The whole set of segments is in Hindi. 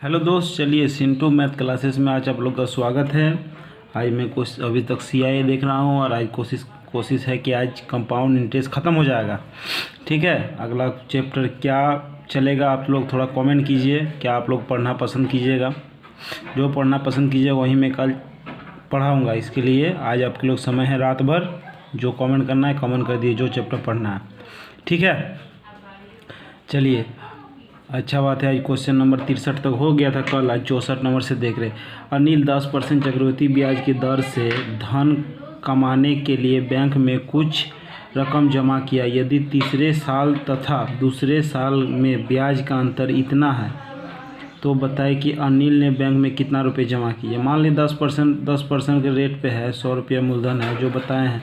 हेलो दोस्त, चलिए सिंटू मैथ क्लासेस में आज आप लोग का स्वागत है। आज मैं कुछ अभी तक सीआईए देख रहा हूँ और आज कोशिश है कि आज कंपाउंड इंटरेस्ट ख़त्म हो जाएगा। ठीक है, अगला चैप्टर क्या चलेगा आप लोग थोड़ा कमेंट कीजिए। क्या आप लोग पढ़ना पसंद कीजिएगा? जो पढ़ना पसंद कीजिएगा वही मैं कल पढ़ाऊँगा। इसके लिए आज आपके लोग समय है रात भर, जो कमेंट करना है कमेंट कर दिए, जो चैप्टर पढ़ना है। ठीक है, चलिए अच्छा बात है। आज क्वेश्चन नंबर 63 तक हो गया था कल, आज 64 नंबर से देख रहे। अनिल 10% चक्रवृद्धि ब्याज की दर से धन कमाने के लिए बैंक में कुछ रकम जमा किया। यदि तीसरे साल तथा दूसरे साल में ब्याज का अंतर इतना है तो बताएं कि अनिल ने बैंक में कितना रुपए जमा किए। मान ली 10% के रेट पे है, 100 रुपया मूलधन है जो बताए हैं।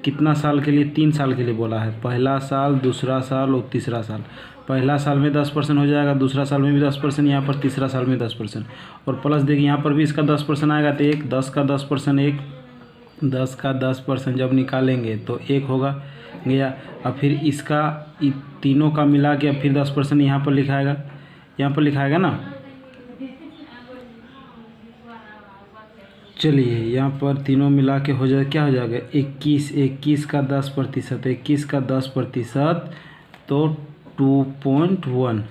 कितना साल के लिए? 3 साल के लिए बोला है। पहला साल, दूसरा साल और तीसरा साल। पहला साल में 10% हो जाएगा, दूसरा साल में भी 10%, यहाँ पर तीसरा साल में 10%। और प्लस देखिए यहाँ पर भी इसका 10% आएगा तो 10 का 10%, 10 का 10% जब निकालेंगे तो 1 होगा गया। अब फिर इसका तीनों का मिला के अब फिर 10% यहाँ पर लिखाएगा ना। चलिए यहाँ पर तीनों मिला के हो जाए, क्या हो जाएगा? 21 का 10%, 21 का 10% तो 2.1।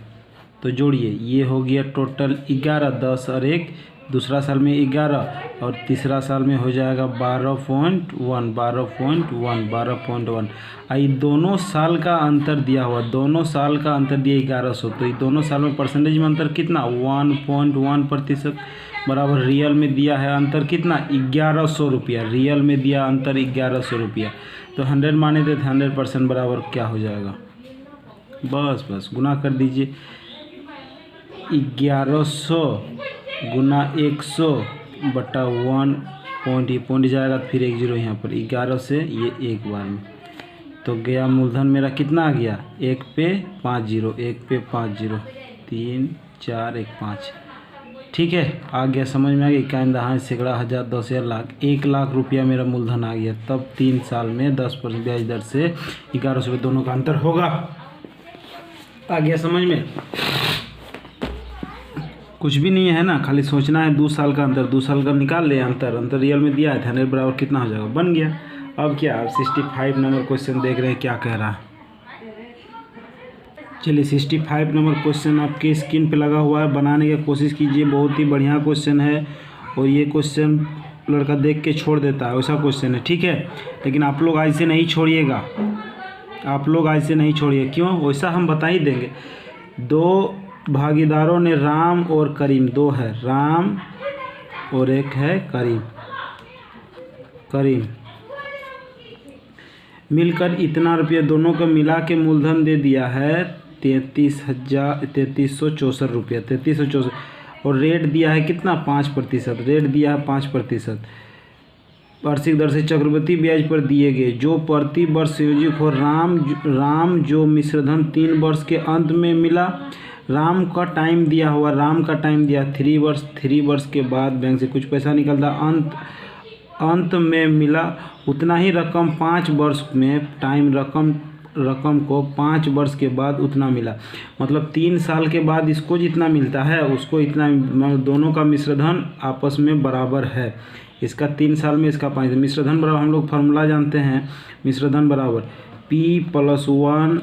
तो जोड़िए, ये हो गया टोटल 11, 10 और 1, दूसरा साल में 11 और तीसरा साल में हो जाएगा 12.1। आई दोनों साल का अंतर दिया हुआ, दोनों साल का अंतर दिया 1100। तो ये दोनों साल में परसेंटेज में अंतर कितना? 1.1% बराबर। रियल में दिया है अंतर कितना? 1100 रुपया। रियल में दिया अंतर 1100 रुपया। तो 100 माने थे, 100% बराबर क्या हो जाएगा? बस गुना कर दीजिए। 1100 गुना 100 बटा 1 पॉइंट जाएगा, फिर 1 0 यहाँ पर। 11 से ये एक बार में तो गया मूलधन मेरा कितना आ गया? 1 पे 5 0, 1 पे 5 0, 3 4 1 5। ठीक है, आ गया, समझ में आ गया। इक्यावन दहाई सैकड़ा हज़ार 10,000 लाख, 1 लाख रुपया मेरा मूलधन आ गया। तब 3 साल में 10% ब्याज दर से 1100 दोनों का अंतर होगा। आ गया समझ में? कुछ भी नहीं है ना, खाली सोचना है। 2 साल का अंतर, 2 साल का निकाल ले अंतर रियल में दिया है। 100 बराबर कितना हो जाएगा? बन गया। अब क्या, अब 65 नंबर क्वेश्चन देख रहे हैं क्या कह रहा है। चलिए 65 नंबर क्वेश्चन आपके स्क्रीन पे लगा हुआ है, बनाने की कोशिश कीजिए। बहुत ही बढ़िया क्वेश्चन है और ये क्वेश्चन लड़का देख के छोड़ देता है, वैसा क्वेश्चन है। ठीक है, लेकिन आप लोग आज से नहीं छोड़िएगा, क्यों? वैसा हम बता ही देंगे। 2 भागीदारों ने राम और करीम, 2 है राम और 1 है करीम मिलकर इतना रुपया, दोनों का मिला के मूलधन दे दिया है 33,64 रुपया, 3364। और रेट दिया है कितना? 5%। रेट दिया है 5%। वार्षिक दर से चक्रवृद्धि ब्याज पर दिए गए जो प्रति वर्ष संयोजित हो। राम जो मिश्रधन 3 वर्ष के अंत में मिला। राम का टाइम दिया हुआ, राम का टाइम दिया 3 वर्ष। 3 वर्ष के बाद बैंक से कुछ पैसा निकलता, अंत में मिला उतना ही रकम 5 वर्ष में। टाइम रकम को 5 वर्ष के बाद उतना मिला। मतलब 3 साल के बाद इसको जितना मिलता है उसको इतना, दोनों का मिश्रधन आपस में बराबर है। इसका 3 साल में, इसका 5। मिश्रधन बराबर, हम लोग फार्मूला जानते हैं। मिश्रधन बराबर P+1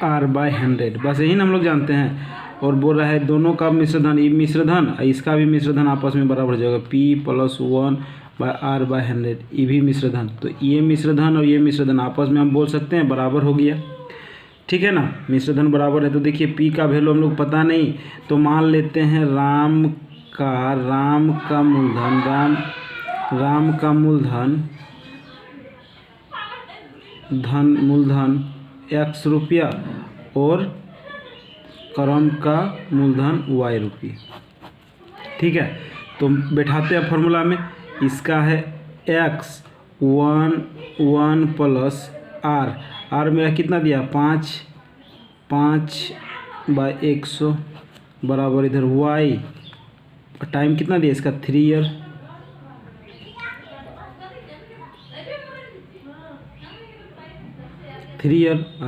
R/100, बस यही ना हम लोग जानते हैं। और बोल रहा है दोनों का मिश्रधन, ये मिश्रधन इसका भी मिश्रधन आपस में बराबर हो जाएगा। P+1 R/100, ये भी मिश्रधन। तो ये मिश्रधन और ये मिश्रधन आपस में हम बोल सकते हैं बराबर हो गया। ठीक है ना, मिश्रधन बराबर है। तो देखिए P का वैल्यू हम लोग पता नहीं, तो मान लेते हैं राम का मूलधन X रुपया और करम का मूलधन Y रुपये। ठीक है, तो बैठाते हैं फॉर्मूला में। इसका है X 1 प्लस R मेरा कितना दिया? 5/100 बराबर इधर Y। टाइम कितना दिया इसका? 3 ईयर।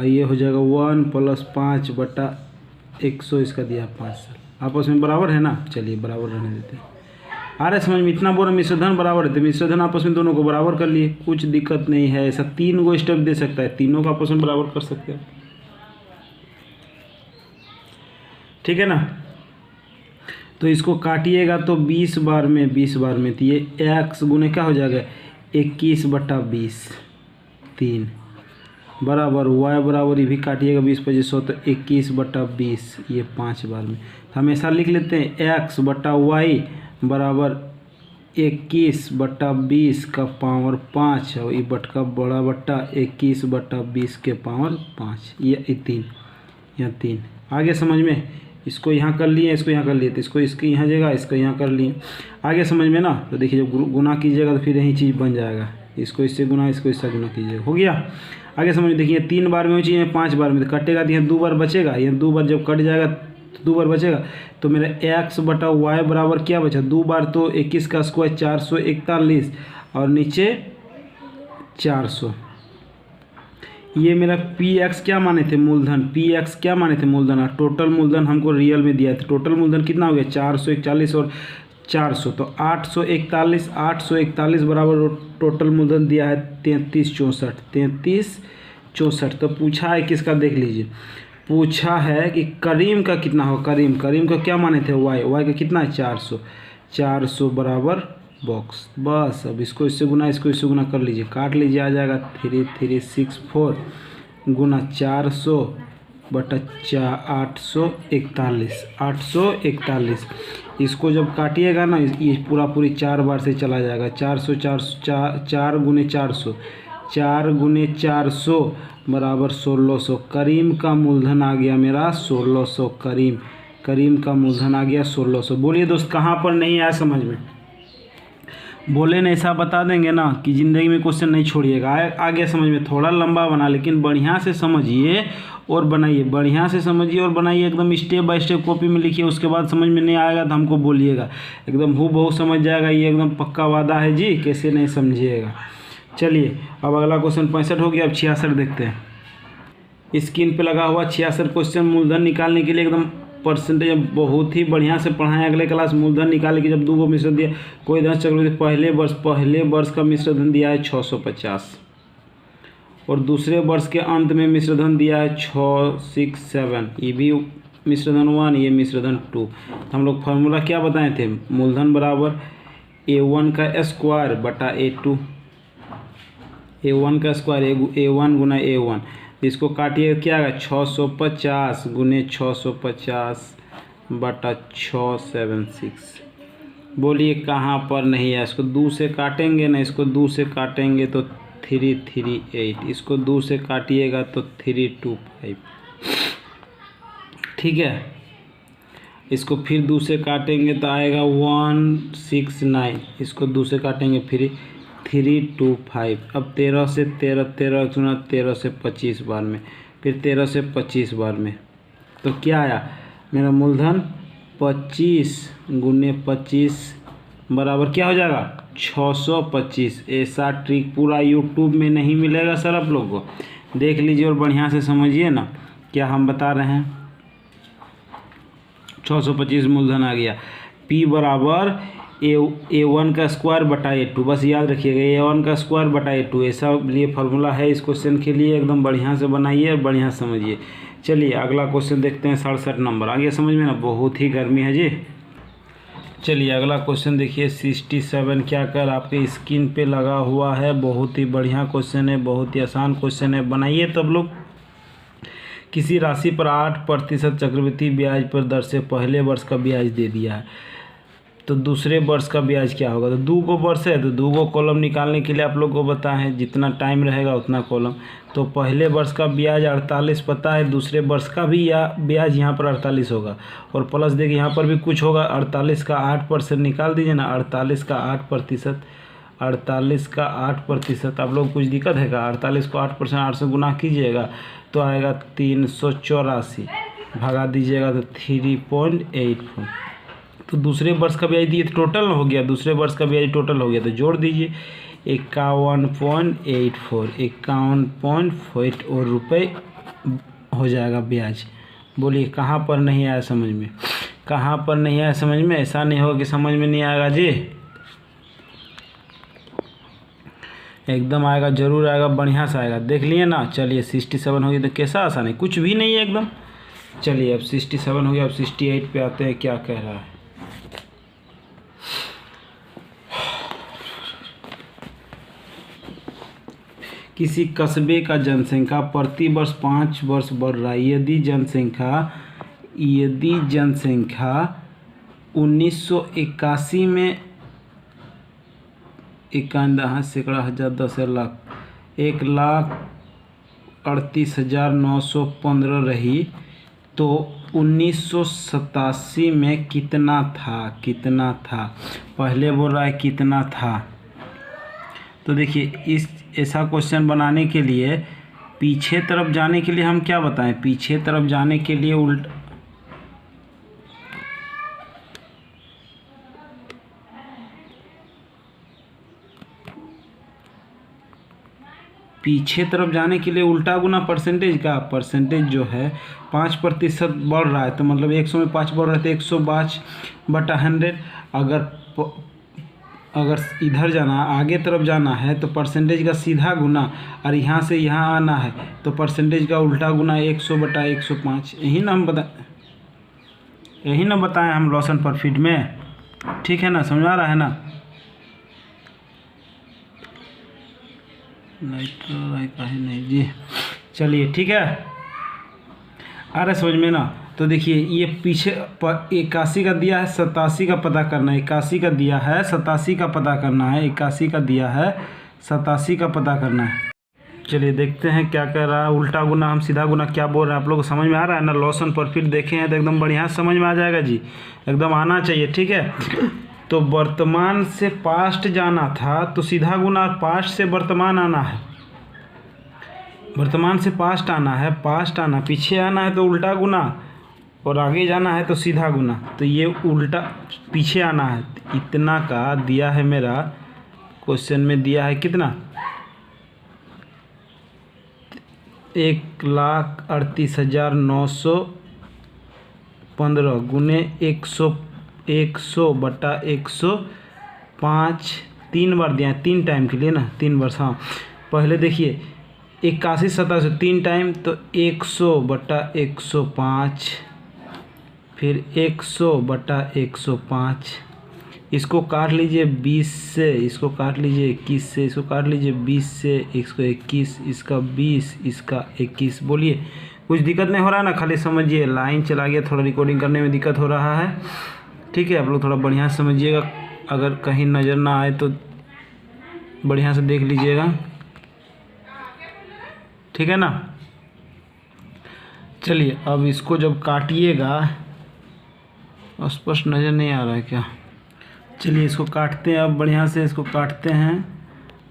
ये हो जाएगा 1 + 5/100, इसका दिया 5 साल। आपस में बराबर है ना, चलिए बराबर रहने देते हैं। आ रहा है समझ में, इतना बोल रहा मिश्रधन बराबर है तो मिश्रधन आपस में दोनों को बराबर कर लिए, कुछ दिक्कत नहीं है। ऐसा 3 गो स्टेप दे सकता है, तीनों को आपस में बराबर कर सकते हैं, ठीक है ना। तो इसको काटिएगा तो 20 बार में तो ये x गुने क्या हो जाएगा 21/20 3 बराबर y बराबर ये भी काटिएगा 20/100 तो 21/20 ये 5 बार में। तो हमेशा लिख लेते हैं x/y बराबर 21/20 का पावर 5 और ये बट का बड़ा बट्टा 21/20 के पावर 5 ये 3 या 3। आगे समझ में, इसको यहाँ कर लिए, इसको यहाँ कर लिए, तो इसको इसके यहाँ जगह इसको यहाँ कर लिए। आगे समझ में ना, तो देखिए जब गुना कीजिएगा तो फिर यही चीज़ बन जाएगा, इसको इससे गुना इसको इससे गुना कीजिएगा, हो गया। आगे समझ में देखिए 3 बार में हो चाहिए 5 बार में, तो कटेगा तो यहाँ 2 बार बचेगा, यहाँ 2 बार जब कट जाएगा तो 2 बार बचेगा। तो मेरा x/y बराबर क्या बचा, 2 बार तो 21 का स्क्वायर 441 और नीचे 400। ये मेरा px क्या माने थे मूलधन, px क्या माने थे मूलधन, और टोटल मूलधन हमको रियल में दिया था। टोटल मूलधन कितना हो गया 441 और 400 तो 841 बराबर टोटल मूलधन दिया है 3364। तो पूछा है किसका, देख लीजिए, पूछा है कि करीम का कितना हो, करीम का क्या माने थे y का कितना है 400 बराबर बॉक्स। बस अब इसको इससे गुना इसको इससे गुना कर लीजिए, काट लीजिए, आ जाएगा 3364 गुना 400/841। इसको जब काटिएगा ना ये पूरी 4 बार से चला जाएगा, 4 गुने 400 बराबर 1600। करीम का मूलधन आ गया मेरा 1600, करीम का मूलधन आ गया 1600। बोलिए दोस्त कहाँ पर नहीं आया समझ में, बोले ना ऐसा बता देंगे ना कि ज़िंदगी में क्वेश्चन नहीं छोड़िएगा। आ गया समझ में, थोड़ा लंबा बना लेकिन बढ़िया से समझिए और बनाइए, बढ़िया से समझिए और बनाइए, एकदम स्टेप बाय स्टेप कॉपी में लिखिए। उसके बाद समझ में नहीं आएगा तो हमको बोलिएगा, एकदम हूबहू समझ जाएगा, ये एकदम पक्का वादा है जी, कैसे नहीं समझिएगा। चलिए अब अगला क्वेश्चन 65 हो गया, अब 66 देखते हैं। स्क्रीन पे लगा हुआ 66 क्वेश्चन मूलधन निकालने के लिए एकदम परसेंटेज बहुत ही बढ़िया से पढ़ाएं। अगले क्लास मूलधन निकाले कि जब 2 गो मिश्रधन दिया, कोई धन चक्रवृद्धि पहले वर्ष का मिश्रधन दिया है 650 और दूसरे वर्ष के अंत में मिश्रधन दिया है 667, ये भी मिश्रधन 1 ये मिश्रधन 2। हम लोग फार्मूला क्या बताए थे, मूलधन बराबर A1 का स्क्वायर बटा A2, A1 का स्क्वायर A1 गुना A1। इसको काटिए क्या आएगा 650 गुने 650 बटा 676। बोलिए कहाँ पर नहीं है, इसको 2 से काटेंगे ना, इसको 2 से काटेंगे तो 338, इसको 2 से काटिएगा तो 325, ठीक है। इसको फिर 2 से काटेंगे तो आएगा 169, इसको 2 से काटेंगे फिर 325। अब 13 से 13 से 25 बार में, फिर 13 से 25 बार में, तो क्या आया मेरा मूलधन 25 गुने 25 बराबर क्या हो जाएगा 625। ऐसा ट्रिक पूरा यूट्यूब में नहीं मिलेगा सर, आप लोग को देख लीजिए और बढ़िया से समझिए ना क्या हम बता रहे हैं। 625 मूलधन आ गया, P बराबर A1 का स्क्वायर बटा A2, बस याद रखिएगा A1 का स्क्वायर बटा A2, ऐसा लिए फार्मूला है इस क्वेश्चन के लिए। एकदम बढ़िया से बनाइए और बढ़िया समझिए। चलिए अगला क्वेश्चन देखते हैं 67 नंबर। आगे समझ में ना, बहुत ही गर्मी है जी। चलिए अगला क्वेश्चन देखिए 67 क्या कर आपके स्क्रीन पे लगा हुआ है। बहुत ही बढ़िया क्वेश्चन है, बहुत ही आसान क्वेश्चन है, बनाइए तब लोग। किसी राशि पर 8% चक्रवृद्धि ब्याज पर दर से पहले वर्ष का ब्याज दे दिया है, तो दूसरे वर्ष का ब्याज क्या होगा। तो 2 गो वर्ष है तो 2 गो कॉलम निकालने के लिए आप लोग को बताएं, जितना टाइम रहेगा उतना कॉलम। तो पहले वर्ष का ब्याज 48 पता है, दूसरे वर्ष का भी या ब्याज यहाँ पर 48 होगा और प्लस देखिए यहाँ पर भी कुछ होगा। 48 का 8% निकाल दीजिए ना, 48 का 8%, 48 का 8%। आप लोग कुछ दिक्कत है क्या, 48 को 8% 8 से गुना कीजिएगा तो आएगा 384, भगा दीजिएगा तो 3.84। तो दूसरे वर्ष का ब्याज दिए टोटल हो गया, दूसरे वर्ष का ब्याज टोटल हो गया तो जोड़ दीजिए 51.84 रुपये हो जाएगा ब्याज। बोलिए कहाँ पर नहीं आया समझ में, कहाँ पर नहीं आया समझ में? ऐसा नहीं होगा कि समझ में नहीं आएगा जी, एकदम आएगा, जरूर आएगा, बढ़िया से आएगा। देख लिए ना। चलिए 67 हो गई, तो कैसा आसान है, कुछ भी नहीं है एकदम। चलिए अब 67 हो गया, अब 68 पे आते हैं, क्या कह रहा है। किसी कस्बे का जनसंख्या प्रति वर्ष 5 वर्ष बढ़ रहा है। यदि जनसंख्या 1981 में 51 सैकड़ा हजार 10 लाख 1,38,915 रही, तो 1987 में कितना था? पहले बोल रहा है कितना था। तो देखिए ऐसा क्वेश्चन बनाने के लिए पीछे तरफ जाने के लिए हम क्या बताएं, पीछे तरफ जाने के लिए उल्टा गुना परसेंटेज का। परसेंटेज जो है 5% बढ़ रहा है, तो मतलब 100 में 5 बढ़ रहा है तो 105/100। अगर इधर जाना, आगे तरफ जाना है तो परसेंटेज का सीधा गुना, और यहाँ से यहाँ आना है तो परसेंटेज का उल्टा गुना 100/105। यही ना बताएं हम लॉसन पर फीट में। ठीक है ना, समझ आ रहा है ना। नहीं जी, चलिए ठीक है, आ रहा है समझ में ना। तो देखिए ये पीछे 81 का दिया है, 87 का पता करना है। 81 का दिया है, 87 का पता करना है। 81 का दिया है, 87 का पता करना है। चलिए देखते हैं क्या कह रहा है। उल्टा गुना हम सीधा गुना क्या बोल रहे हैं, आप लोगों को समझ में आ रहा है ना। लॉसन पर फीट देखे हैं तो एकदम बढ़िया समझ में आ जाएगा जी, एकदम आना चाहिए। ठीक है, तो वर्तमान से पास्ट जाना था तो सीधा गुना, पास्ट से वर्तमान आना है, वर्तमान से पास्ट आना है, पास्ट आना, पीछे आना है तो उल्टा गुना, और आगे जाना है तो सीधा गुना। तो ये उल्टा पीछे आना है। इतना का दिया है मेरा क्वेश्चन में, दिया है कितना, 1,38,915 गुने 100/105। 3 बार दिया है, 3 टाइम के लिए ना, 3 वर्ष। हाँ पहले देखिए 81 87 3 टाइम तो 100/105, फिर 100/105। इसको काट लीजिए 20 से, इसको काट लीजिए 21 से, इसको काट लीजिए 20 से, इसको 21, इसका 20, इसका 21। बोलिए कुछ दिक्कत नहीं हो रहा है ना, खाली समझिए। लाइन चला गया, थोड़ा रिकॉर्डिंग करने में दिक्कत हो रहा है। ठीक है, आप लोग थोड़ा बढ़िया समझिएगा, अगर कहीं नज़र ना आए तो बढ़िया से देख लीजिएगा। ठीक है ना। चलिए अब इसको जब काटिएगा, स्पष्ट नज़र नहीं आ रहा है क्या। चलिए इसको काटते हैं, अब बढ़िया से इसको काटते हैं।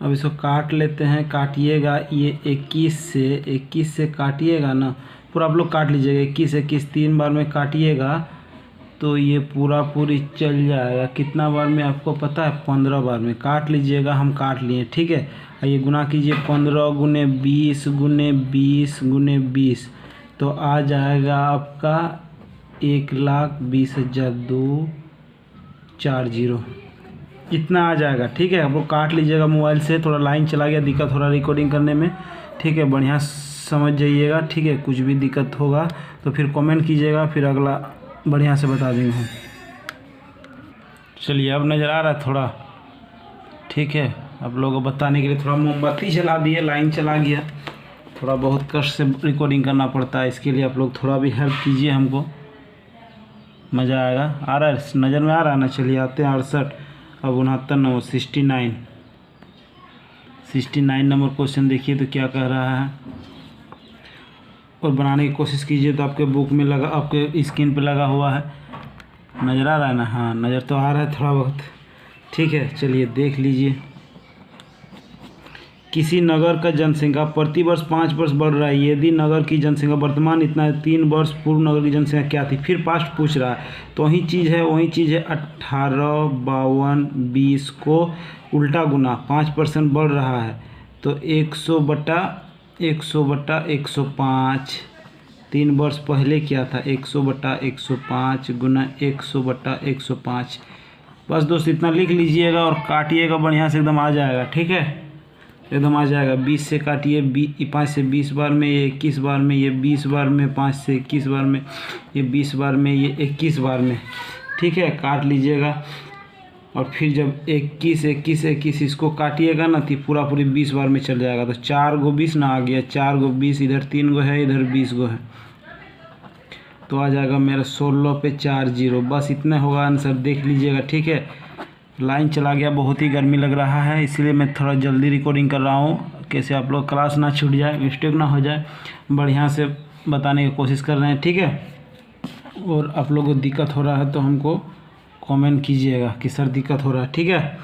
अब इसको काट लेते हैं, काटिएगा। ये 21 से काटिएगा ना, पूरा आप लोग काट लीजिएगा। 21 3 बार में काटिएगा तो ये पूरी चल जाएगा। कितना बार में आपको पता है, 15 बार में काट लीजिएगा। हम काट लिए, ठीक है। ये गुना कीजिए, 15 गुने 20 गुने 20 गुने 20, तो आ जाएगा आपका 1,20,240, इतना आ जाएगा। ठीक है, आप लोग काट लीजिएगा मोबाइल से। थोड़ा लाइन चला गया, दिक्कत हो रहा रिकॉर्डिंग करने में। ठीक है, बढ़िया समझ जाइएगा। ठीक है, कुछ भी दिक्कत होगा तो फिर कमेंट कीजिएगा, फिर अगला बढ़िया से बता देंगे हम। चलिए अब नज़र आ रहा है थोड़ा। ठीक है, आप लोगों को बताने के लिए थोड़ा मोमबत्ती जला दिए, लाइन चला गया। थोड़ा बहुत कष्ट से रिकॉर्डिंग करना पड़ता है, इसके लिए आप लोग थोड़ा भी हेल्प कीजिए हमको, मज़ा आएगा। आ रहा है, नज़र में आ रहा है ना। चलिए आते हैं 68, अब 69 नंबर 69 नंबर क्वेश्चन देखिए तो क्या कह रहा है, और बनाने की कोशिश कीजिए। तो आपके बुक में लगा, आपके स्क्रीन पे लगा हुआ है, नज़र आ रहा है ना। हाँ नज़र तो आ रहा है थोड़ा बहुत। ठीक है, चलिए देख लीजिए। किसी नगर का जनसंख्या प्रति वर्ष 5 वर्ष बढ़ रहा है। यदि नगर की जनसंख्या वर्तमान इतना है, 3 वर्ष पूर्व नगर की जनसंख्या क्या थी। फिर पास्ट पूछ रहा है, तो वही चीज़ है 18, 52, 20 को उल्टा गुना 5% बढ़ रहा है तो 100/105। 3 वर्ष पहले क्या था, 100/105 गुना 100/105। बस दोस्त इतना लिख लीजिएगा और काटिएगा बढ़िया से, एकदम आ जाएगा। ठीक है, एकदम आ जाएगा। 20 से काटिए, 5 से 20 बार में, ये 21 बार में, ये 20 बार में, 5 से 21 बार में, ये 20 बार में, ये 21 बार में। ठीक है, काट लीजिएगा। और फिर जब 21 21 21 इसको काटिएगा ना तो पूरा पूरी 20 बार में चल जाएगा। तो 4 गो 20 ना आ गया, 4 गो 20, इधर 3 गो है, इधर 20 गो है, तो आ जाएगा मेरा 16 पे 4 0। बस इतना होगा आंसर, देख लीजिएगा। ठीक है, लाइन चला गया, बहुत ही गर्मी लग रहा है, इसीलिए मैं थोड़ा जल्दी रिकॉर्डिंग कर रहा हूँ, कैसे आप लोग क्लास ना छूट जाए, मिस्टेक ना हो जाए, बढ़िया से बताने की कोशिश कर रहे हैं। ठीक है, और आप लोगों को दिक्कत हो रहा है तो हमको कमेंट कीजिएगा कि सर दिक्कत हो रहा है। ठीक है,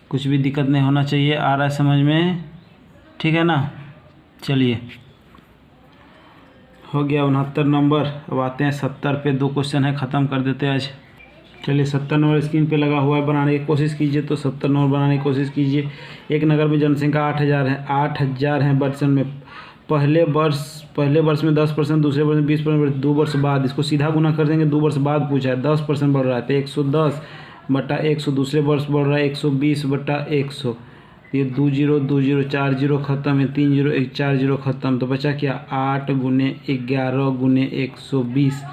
कुछ भी दिक्कत नहीं होना चाहिए, आ रहा है समझ में। ठीक है ना, चलिए हो गया 69 नंबर। अब आते हैं 70 पे, 2 क्वेश्चन है, ख़त्म कर देते हैं आज। चलिए 70 नंबर स्क्रीन पे लगा हुआ है, बनाने की कोशिश कीजिए। तो 70 नंबर बनाने की कोशिश कीजिए। एक नगर में जनसंख्या 8000 है, 8000 है वर्षन में। पहले वर्ष में 10%, दूसरे वर्ष में 20%, 2 वर्ष बाद इसको सीधा गुना कर देंगे। 2 वर्ष बाद पूछा है, 10% बढ़ रहा है तो 110/100, दूसरे वर्ष बढ़ रहा है 120/100। ये 2 0 2 0 4 0 खत्म है, 3 0 1 4 0 खत्म। तो बचा क्या, 8 गुने 11 गुने 120,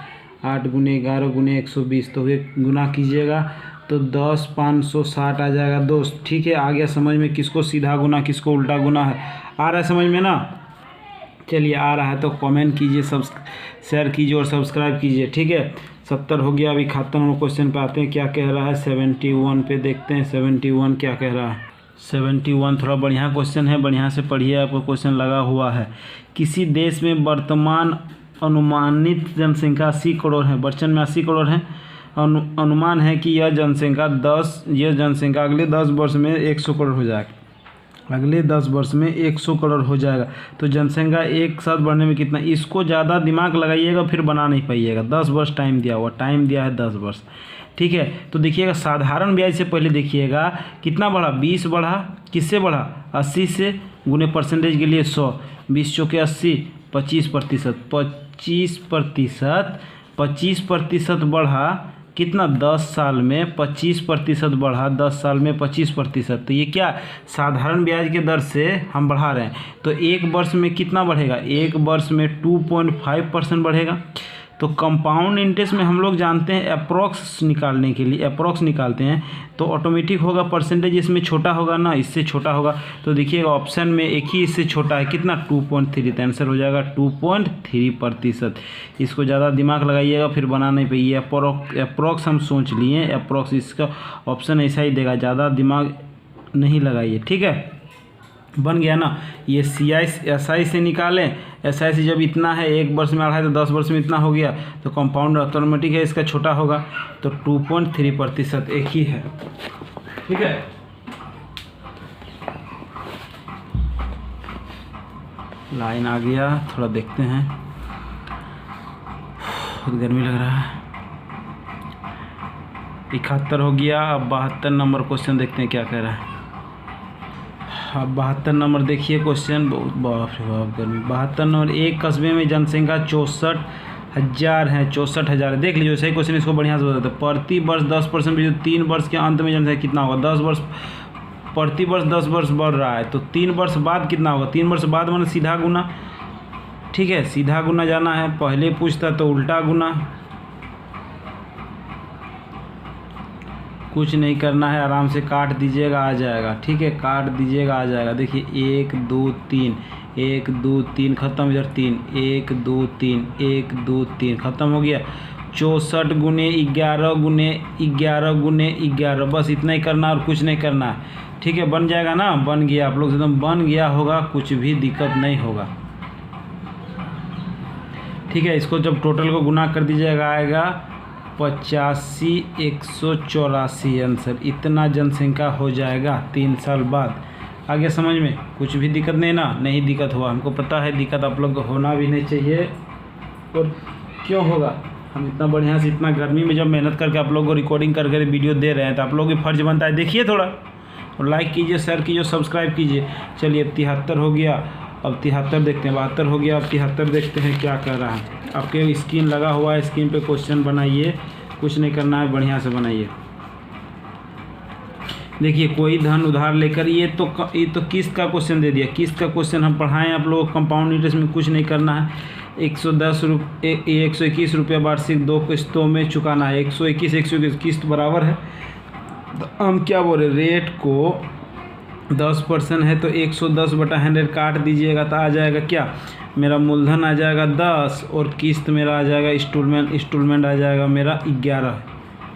8 गुने 11 गुने 120। तो ये गुना कीजिएगा तो 10 560 आ जाएगा दोस्त। ठीक है, आ गया समझ में किसको सीधा गुना किसको उल्टा गुना है, आ रहा है समझ में ना। चलिए आ रहा है तो कमेंट कीजिए, शेयर कीजिए और सब्सक्राइब कीजिए। ठीक है, 70 हो गया। अभी 71 नंबर क्वेश्चन पे आते हैं, क्या कह रहा है 71 पे, देखते हैं 71 क्या कह रहा है। 71 थोड़ा बढ़िया क्वेश्चन है, बढ़िया से पढ़िए, आपको क्वेश्चन लगा हुआ है। किसी देश में वर्तमान अनुमानित जनसंख्या 80 करोड़ है, वर्षन में 80 करोड़ है। अनुमान है कि यह जनसंख्या अगले 10 वर्ष में 100 करोड़ हो जाएगा, अगले 10 वर्ष में 100 करोड़ हो जाएगा। तो जनसंख्या एक साथ बढ़ने में कितना, इसको ज़्यादा दिमाग लगाइएगा, फिर बना नहीं पाइएगा। 10 वर्ष टाइम दिया हुआ, टाइम दिया है 10 वर्ष। ठीक है, तो देखिएगा साधारण ब्याज से पहले देखिएगा कितना बढ़ा, 20 बढ़ा, किससे बढ़ा, 80 से, गुने परसेंटेज के लिए 100, 20 चौके 80, 25%, 25% बढ़ा कितना, 10 साल में 25% बढ़ा, 10 साल में 25%। तो ये क्या, साधारण ब्याज के दर से हम बढ़ा रहे हैं। तो एक वर्ष में कितना बढ़ेगा, एक वर्ष में 2.5% बढ़ेगा। तो कंपाउंड इंटरेस्ट में हम लोग जानते हैं अप्रॉक्स निकालने के लिए, अप्रॉक्स निकालते हैं तो ऑटोमेटिक होगा, परसेंटेज इसमें छोटा होगा ना, इससे छोटा होगा। तो देखिएगा ऑप्शन में एक ही इससे छोटा है, कितना, 2.3। तो आंसर हो जाएगा 2.3%। इसको ज़्यादा दिमाग लगाइएगा, फिर बना नहीं पाइए। अप्रॉक्स हम सोच लिए, अप्रॉक्स इसका ऑप्शन ऐसा ही देगा, ज़्यादा दिमाग नहीं लगाइए। ठीक है, बन गया ना। ये SI से निकालें, SI से जब इतना है, एक वर्ष में आ रहा है तो 10 वर्ष में इतना हो गया, तो कंपाउंड ऑटोमेटिक है, इसका छोटा होगा। तो 2.3% एक ही है। ठीक है, लाइन आ गया, थोड़ा देखते हैं, बहुत गर्मी लग रहा है। 71 हो गया। अब 72 नंबर क्वेश्चन देखते हैं क्या कह रहा है। अब 72 नंबर देखिए क्वेश्चन, बहुत बाप रे बाप गर्मी। 72 नंबर, एक कस्बे में जनसंख्या 64,000 है, 64,000 है। देख लीजिए सही क्वेश्चन, इसको बढ़िया से बताते हैं। प्रति वर्ष 10% भी, 3 वर्ष के अंत में जनसंख्या कितना होगा, 10 वर्ष, प्रति वर्ष 10 वर्ष बढ़ रहा है तो 3 वर्ष बाद कितना होगा, 3 वर्ष बाद माने सीधा गुना। ठीक है, सीधा गुना जाना है, पहले पूछता तो उल्टा गुना, कुछ नहीं करना है, आराम से काट दीजिएगा, आ जाएगा। ठीक है, काट दीजिएगा, आ जाएगा। देखिए 1 2 3, 1 2 3 खत्म, इधर 3, 1 2 3, 1 2 3 खत्म हो गया। 64 गुने 11 गुने 11 गुने 11, बस इतना ही करना और कुछ नहीं करना है। ठीक है, बन जाएगा ना, बन गया, आप लोग एकदम बन गया होगा, कुछ भी दिक्कत नहीं होगा। ठीक है, इसको जब टोटल को गुना कर दीजिएगा आएगा 85,184 आंसर। इतना जनसंख्या हो जाएगा 3 साल बाद। आगे समझ में कुछ भी दिक्कत नहीं ना, नहीं दिक्कत हुआ, हमको पता है दिक्कत आप लोग को होना भी नहीं चाहिए। और क्यों होगा, हम इतना बढ़िया से इतना गर्मी में जब मेहनत करके आप लोग को रिकॉर्डिंग करके वीडियो दे रहे हैं तो आप लोग की फर्ज बनता है, देखिए थोड़ा, और लाइक कीजिए, शेयर कीजिए, सब्सक्राइब कीजिए। चलिए 73 हो गया। अब 73 देखते हैं, 72 हो गया। अब 73 देखते हैं क्या कर रहा है। आपके स्क्रीन लगा हुआ है, स्क्रीन पे क्वेश्चन बनाइए, कुछ नहीं करना है, बढ़िया से बनाइए। देखिए कोई धन उधार लेकर, ये तो किस्त का क्वेश्चन दे दिया। किस्त का क्वेश्चन हम पढ़ाएं आप लोगों को, कंपाउंड इंटरेस्ट में कुछ नहीं करना है। 121 रुपये वार्षिक 2 किस्तों में चुकाना है। 121 किस्त बराबर है, तो हम क्या बोले, रेट को 10% है तो 110/100 काट दीजिएगा तो आ जाएगा क्या, मेरा मूलधन आ जाएगा 10 और किस्त मेरा आ जाएगा इंस्टॉलमेंट आ जाएगा मेरा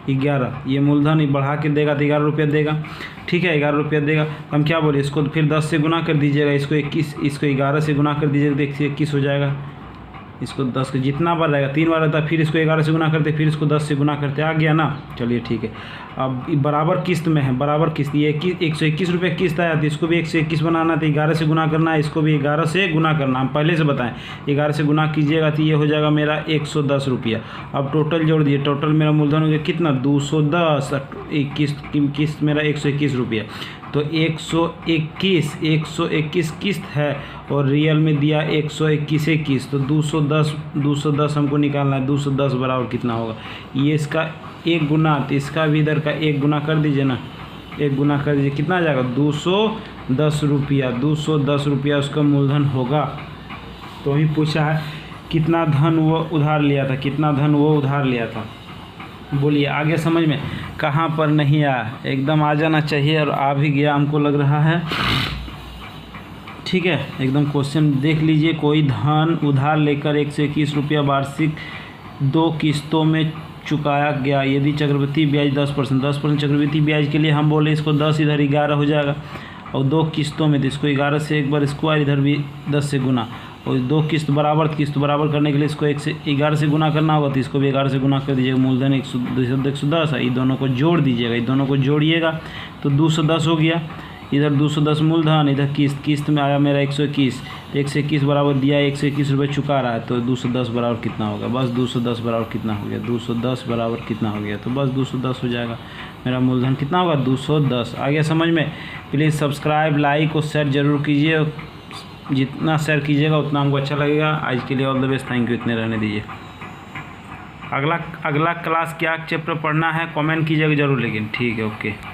11। ये मूलधन बढ़ा के देगा तो 11 रुपया देगा, ठीक है, 11 रुपया देगा। हम क्या बोले, इसको फिर 10 से गुना कर दीजिएगा, इसको 21, इसको 11 से गुना कर दीजिएगा, देखिए 21 हो जाएगा। इसको 10 का जितना बार रहेगा, 3 बार रहता है, फिर इसको 11 से गुना करते, फिर इसको 10 से गुना करते, आ गया ना। चलिए ठीक है, अब बराबर किस्त में है, बराबर किस्त, ये 121 रुपये किस्त आया तो इसको भी 121 बनाना, तो 11 से गुना करना है, इसको भी 11 से गुना करना। हम पहले से बताएं, 11 से गुना कीजिएगा तो ये हो जाएगा मेरा 110 रुपया। अब टोटल जोड़ दिए, टोटल मेरा मूलधन हो गया कितना, 210, किस्त मेरा 121 रुपया, तो 121 किस्त है और रियल में दिया 121 किस्त, तो 210 हमको निकालना है। 210 बराबर कितना होगा, ये इसका 1 गुना, तो इसका भी इधर का 1 गुना कर दीजिए ना, 1 गुना कर दीजिए, कितना आ जाएगा 210 रुपया। 210 रुपया उसका मूलधन होगा। तो ही पूछा है कितना धन वो उधार लिया था, कितना धन वो उधार लिया था। बोलिए आगे समझ में कहाँ पर नहीं आया, एकदम आ जाना चाहिए और आ भी गया हमको लग रहा है, ठीक है। एकदम क्वेश्चन देख लीजिए, कोई धन उधार लेकर 121 रुपया वार्षिक 2 किस्तों में चुकाया गया यदि चक्रवृद्धि ब्याज 10% चक्रवृद्धि ब्याज के लिए हम बोले इसको 10, इधर 11 हो जाएगा, और 2 किस्तों में तो इसको 11 से एक बार स्क्वायर, इधर भी 10 से गुना, और 2 किस्त बराबर करने के लिए इसको 11 से गुना करना होगा, तो इसको भी 11 से गुना कर दीजिएगा। मूलधन 110 है, ये दोनों को जोड़ दीजिएगा, ये दोनों को जोड़िएगा तो 210 हो गया। इधर 210 मूलधन, इधर किस्त में आया मेरा 121, 121 बराबर दिया, 121 रुपये चुका रहा है, तो 210 बराबर कितना होगा, बस 210 बराबर कितना हो गया, 210 बराबर कितना हो गया, तो बस 210 हो जाएगा। मेरा मूलधन कितना होगा, 210। आ गया समझ में। प्लीज़ सब्सक्राइब, लाइक और शेयर जरूर कीजिए, जितना शेयर कीजिएगा उतना हमको अच्छा लगेगा। आज के लिए all the best, thank you, इतने रहने दीजिए। अगला क्लास क्या चैप्टर पढ़ना है कमेंट कीजिएगा ज़रूर, लेकिन ठीक है, ओके।